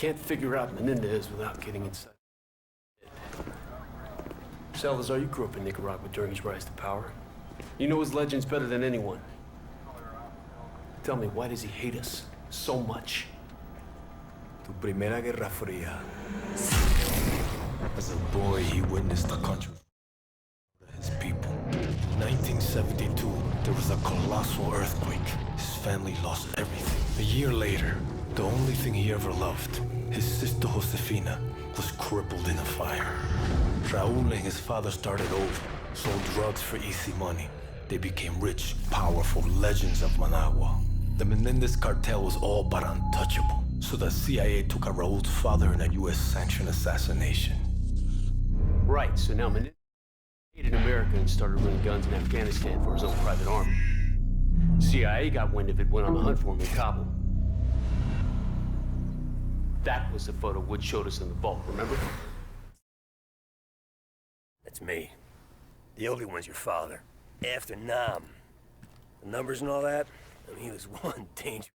Can't figure out Menendez without getting inside. Salazar, you grew up in Nicaragua during his rise to power. You know his legends better than anyone. Tell me, why does he hate us so much? Tu primera Guerra Fría. As a boy, he witnessed the country of his people. In 1972, there was a colossal earthquake. His family lost everything. A year later, the only thing he ever loved, his sister Josefina, was crippled in a fire. Raul and his father started over, sold drugs for easy money. They became rich, powerful legends of Managua. The Menendez cartel was all but untouchable, so the CIA took out Raul's father in a US-sanctioned assassination. Right, so now Menendez hated America and started running guns in Afghanistan for his own private army. CIA got wind of it, went on the hunt for him in Kabul. That was the photo Wood showed us in the vault, remember? That's me. The ugly one's your father. After Nam. The numbers and all that, I mean, he was one danger.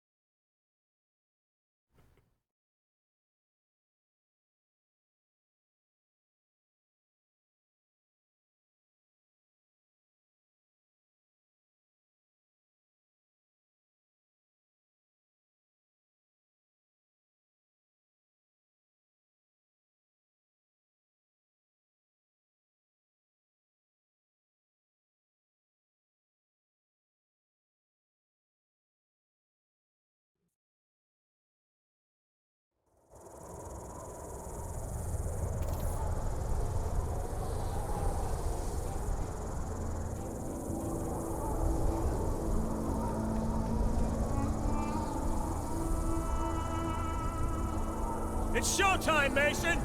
It's showtime, Mason!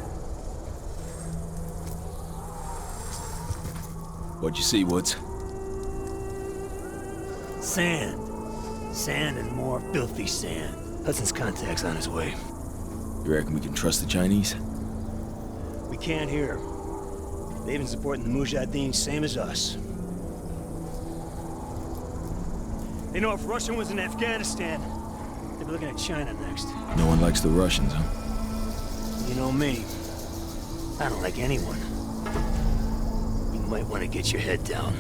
What'd you see, Woods? Sand. Sand and more filthy sand. Hudson's contact's on his way. You reckon we can trust the Chinese? We can't here. They've been supporting the Mujahideen same as us. They know if Russia was in Afghanistan, they'd be looking at China next. No one likes the Russians, huh? You know me. I don't like anyone. You might want to get your head down.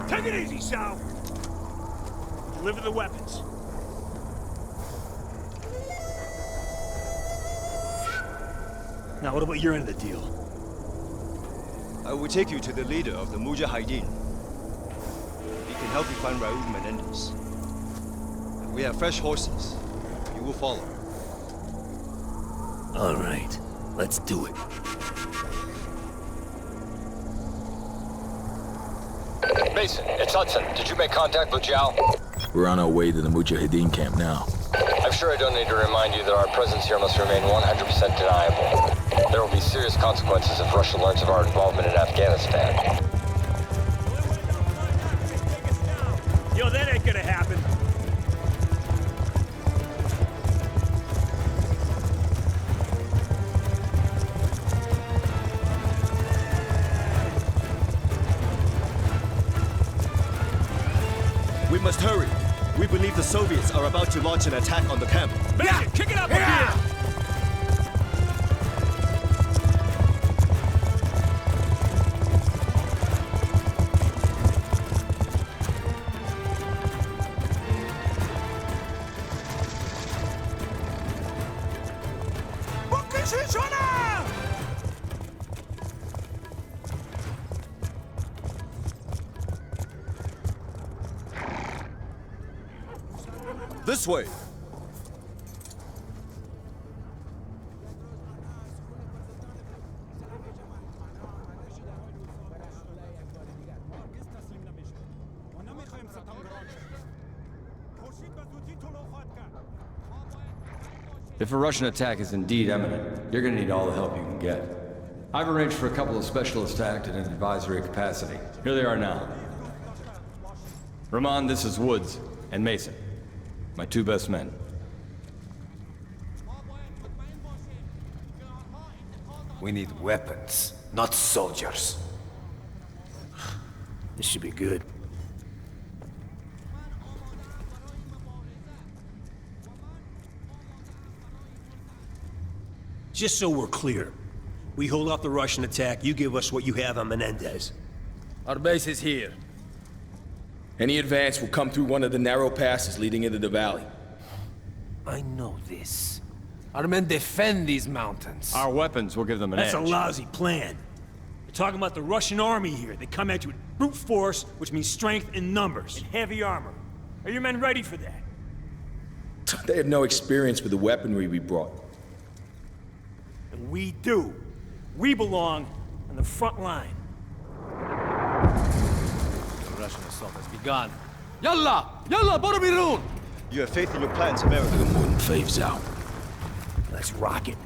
Take it easy, Sal! Deliver the weapons. Now, what about your end of the deal? I will take you to the leader of the Mujahideen. He can help you find Raul Menendez. We have fresh horses. You will follow. All right, let's do it. Mason, it's Hudson. Did you make contact with Zhao? We're on our way to the Mujahideen camp now. I'm sure I don't need to remind you that our presence here must remain 100% deniable. There will be serious consequences if Russia learns of our involvement in Afghanistan. Yo, that ain't gonna happen. We must hurry. We believe the Soviets are about to launch an attack on the camp. Mason, kick it up again! This way! If a Russian attack is indeed imminent, you're gonna need all the help you can get. I've arranged for a couple of specialists to act in an advisory capacity. Here they are now. Rahman, this is Woods, and Mason. My two best men. We need weapons, not soldiers. This should be good. Just so we're clear, we hold off the Russian attack, you give us what you have on Menendez. Our base is here. Any advance will come through one of the narrow passes leading into the valley. I know this. Our men defend these mountains. Our weapons will give them an edge. That's a lousy plan. We're talking about the Russian army here. They come at you with brute force, which means strength in numbers. And heavy armor. Are your men ready for that? They have no experience with the weaponry we brought. And we do. We belong on the front line. The Russian assault has begun. Yalla! Yalla, Boromirun! You have faith in your plans, America. The moon fades out. Let's rock it.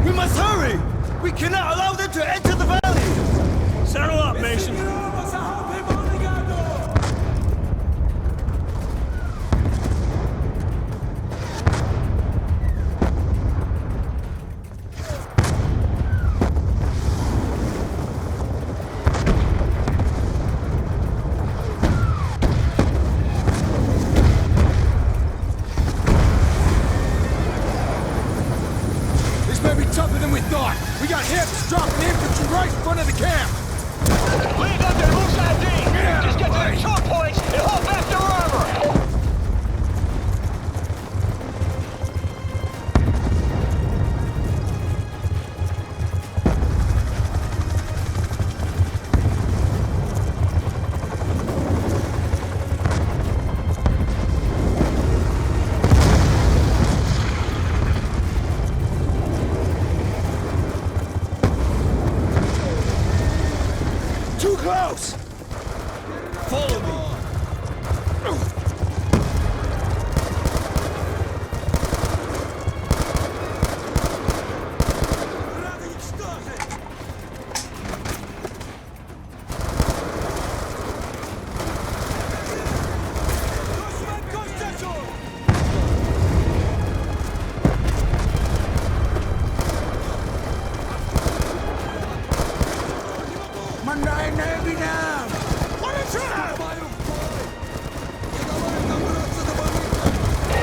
We must hurry! We cannot allow them to enter the valley! Saddle up, Mason. This may be tougher than we thought. We got hips dropping infantry right in front of the camp. Lead up to Mujahideen! Just get to the choke points and hold back their armor! Too close! Follow me!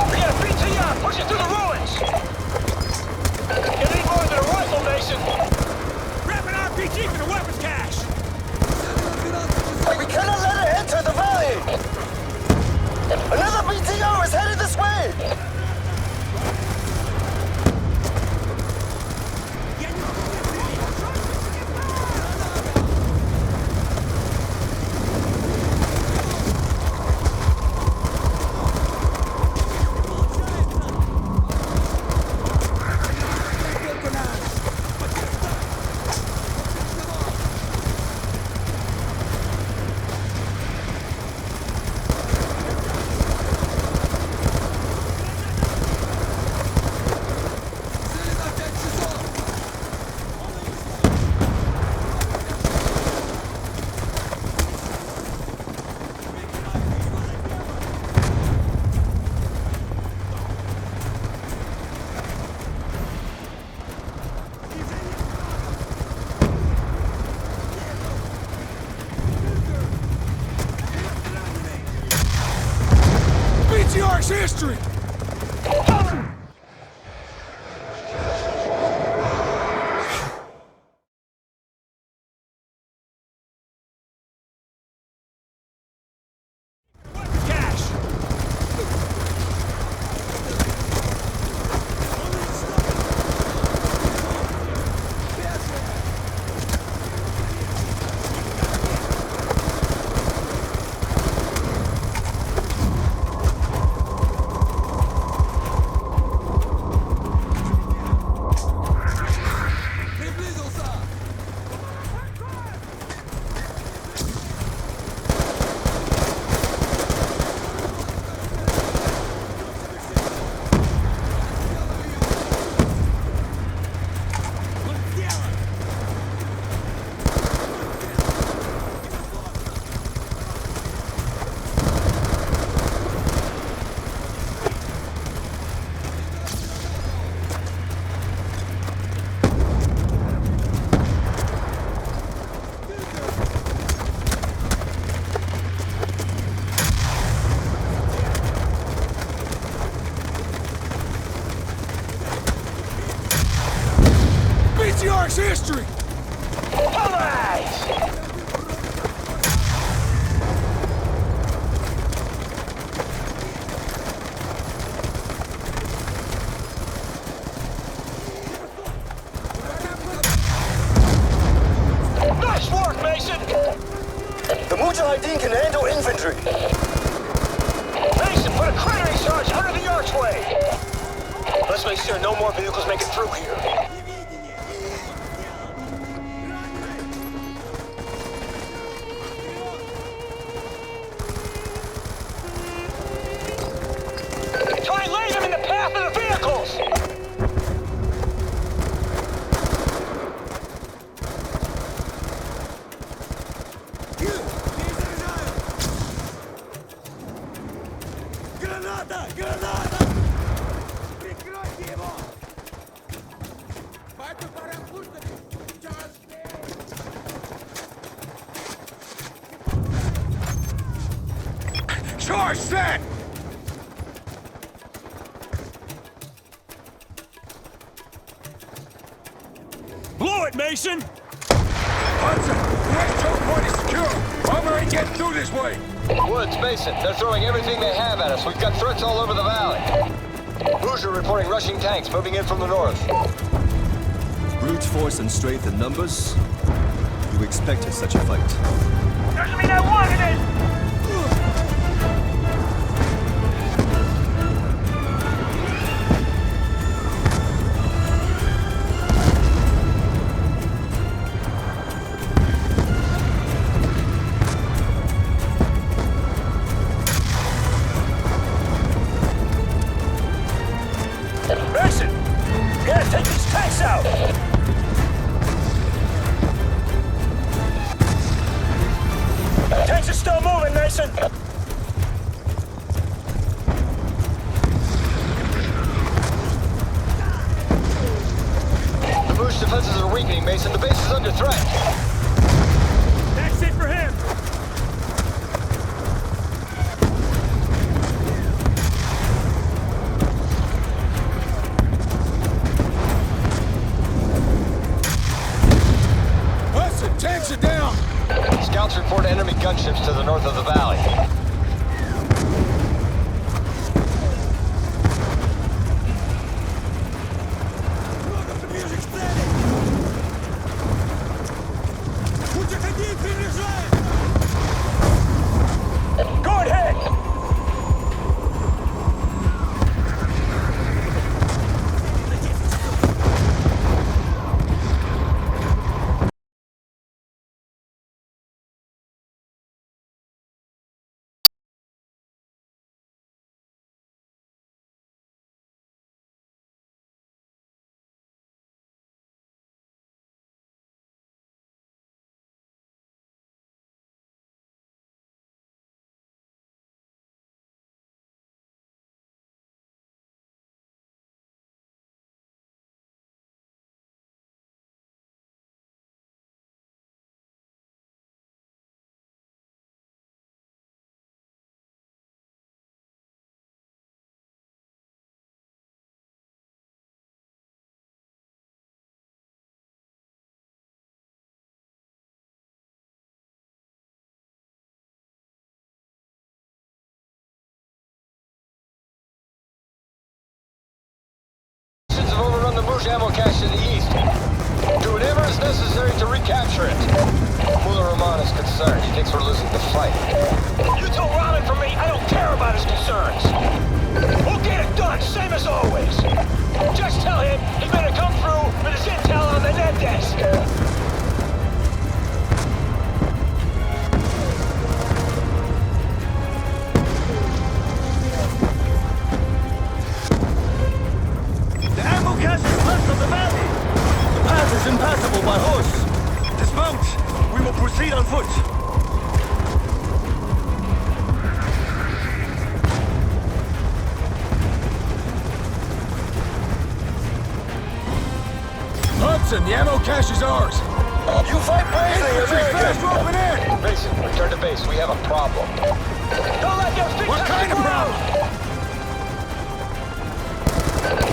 We got a BTR pushing through the ruins! You need more than a rifle, Mason! Grab an RPG for the weapons cache! We cannot let it enter the valley! Another BTR is headed this way! BTR's history! Weapons cache! Mark's history! All right! Nice work, Mason! The Mujahideen can handle infantry. Mason, put a cratering charge under the archway! Let's make sure no more vehicles make it through here. Try and lay them in the path of the vehicles! Charge set! Blow it, Mason! Hudson, the next choke point is secure. Armor ain't getting through this way. Woods, Mason, they're throwing everything they have at us. We've got threats all over the valley. Hoosier reporting rushing tanks moving in from the north. Brute force and strength in numbers? You expected such a fight. Doesn't mean I wanted it! Mason! Yeah, take these tanks out! Tanks are still moving, Mason! The Bush defenses are weakening, Mason. The base is under threat. That's it for him! Hudson, tanks are down. Scouts report enemy gunships to the north of the valley. Go ahead! Have overrun the Bush ammo cache to the east. Do whatever is necessary to recapture it. Mullah Rahman is concerned. He thinks we're losing the fight. You told Rahman for me I don't care about his concerns. We'll get it done, same as always. Just tell him he better come through with his intel on the net desk. The ammo cache is west of the valley. The path is impassable by horse. Dismount. We will proceed on foot. Hudson, the ammo cache is ours. You fight bravely, Fast American. roping in. Mason, return to base. We have a problem. Don't let them speak What kind of problem?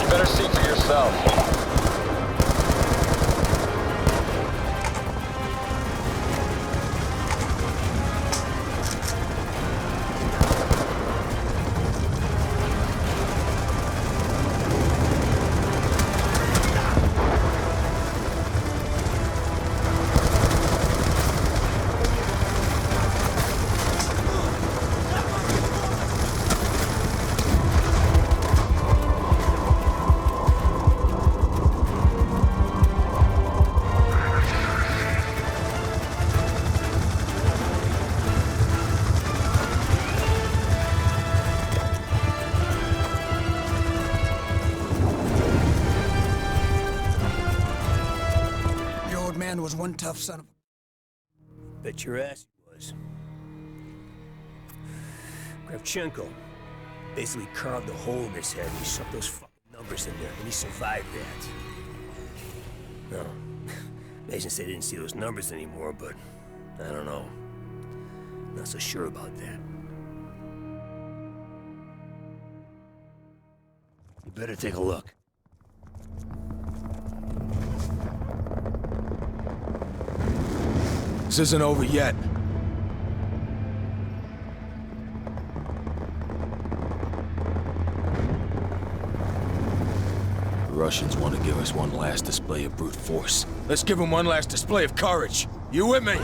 You better see for yourself. was one tough son of... Bet your ass he was. Kravchenko basically carved a hole in his head and he shoved those fucking numbers in there, and he survived that. No. Mason said he didn't see those numbers anymore, but I don't know. Not so sure about that. You better take a look. This isn't over yet. The Russians want to give us one last display of brute force. Let's give them one last display of courage. You with me?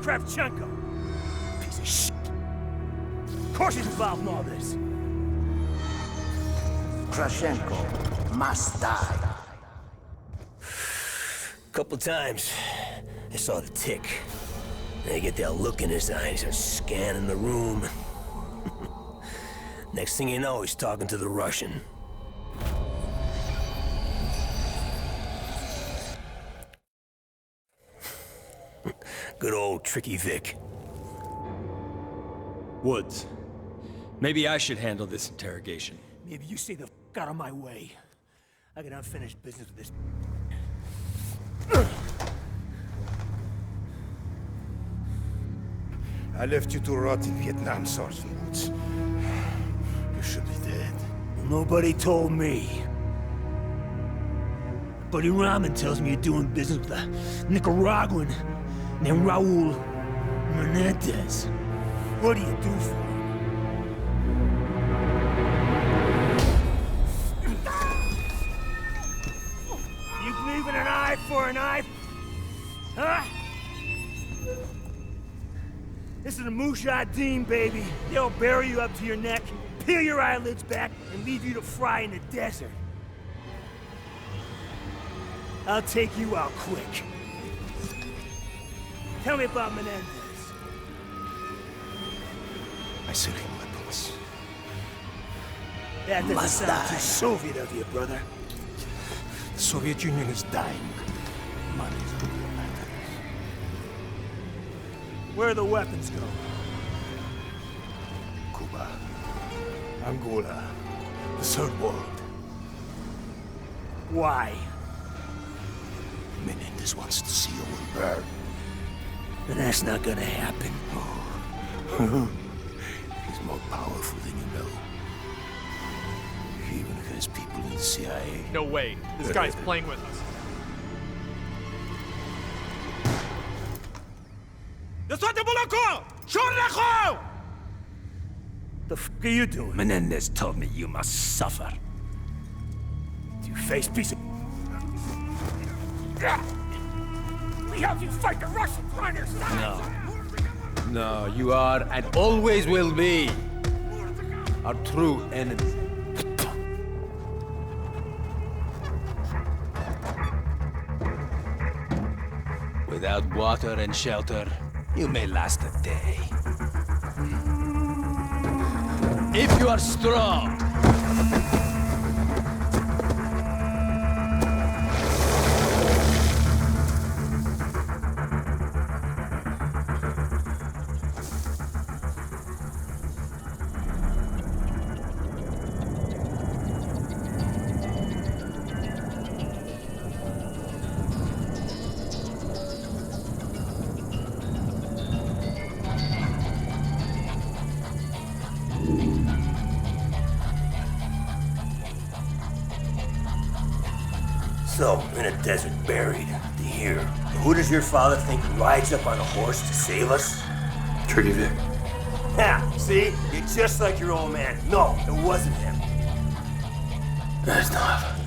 Kravchenko! Piece of shit. Of course he's involved in all this. Kravchenko must die. Couple times, I saw the tick. And I get that look in his eyes, he's scanning the room. Next thing you know, he's talking to the Russian. Good old Tricky Vic. Woods. Maybe I should handle this interrogation. Maybe you stay the f*** out of my way. I got unfinished business with this. I left you to rot in Vietnam, Sergeant Woods. You should be dead. Nobody told me. Buddy Rahman tells me you're doing business with a Nicaraguan named Raul Menendez. What do you do for him? You believe in an eye for an eye? Huh? This is a Mujahideen, baby. They'll bury you up to your neck, peel your eyelids back, and leave you to fry in the desert. I'll take you out quick. Tell me about Menendez. I sell him weapons. That doesn't Must sound die. too Soviet of you, brother. The Soviet Union is dying. Money is what matters. Where do the weapons go? Cuba, Angola, the Third World. Why? Menendez wants to see you burn. But that's not gonna happen. He's more powerful than you know. He even has people in the CIA. No way. This guy's playing with us. The f*** are you doing? Menendez told me you must suffer. You face piece of... We help you fight the Russians on your side! No, you are and always will be our true enemy. Without water and shelter, you may last a day. If you are strong. So, in a desert buried, to here, who does your father think rides up on a horse to save us? Tricky Vic. Ha! See? You're just like your old man. No, it wasn't him. That's not.